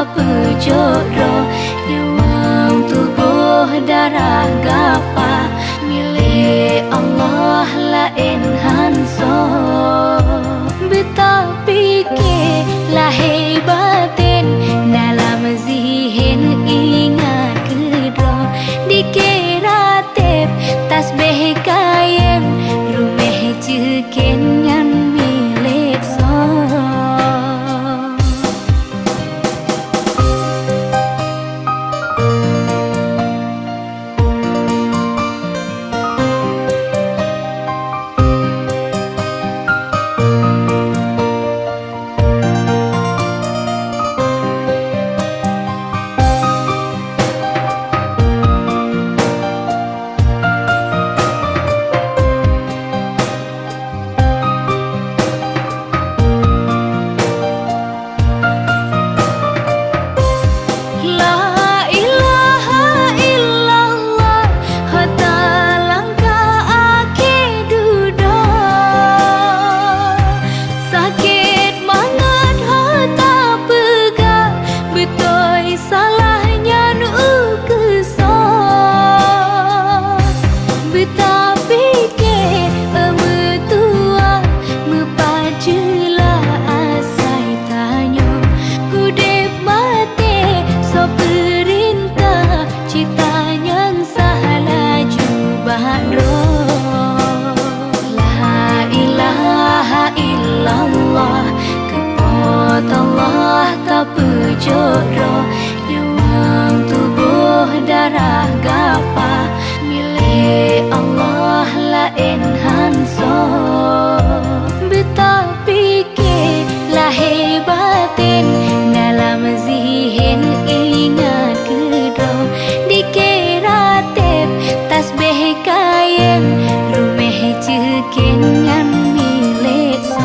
tak pejoro, nyawang tubuh darah gapa milik Allah lain hanso. Beta fikir lahir batin dalam zihin ingat kedro, dikira tip tasbih kayem rumeh cekin yang milik so. Allah tak pejoro, nyawang tubuh darah gapa milik Allah lain hanso. Beta fikir lahir batin dalam zihin ingat kedro, dikira tip tasbih kayem rumeh cekin yang milik so.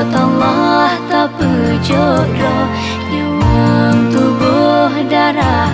Allah tak pejoro, nyawang tubuh darah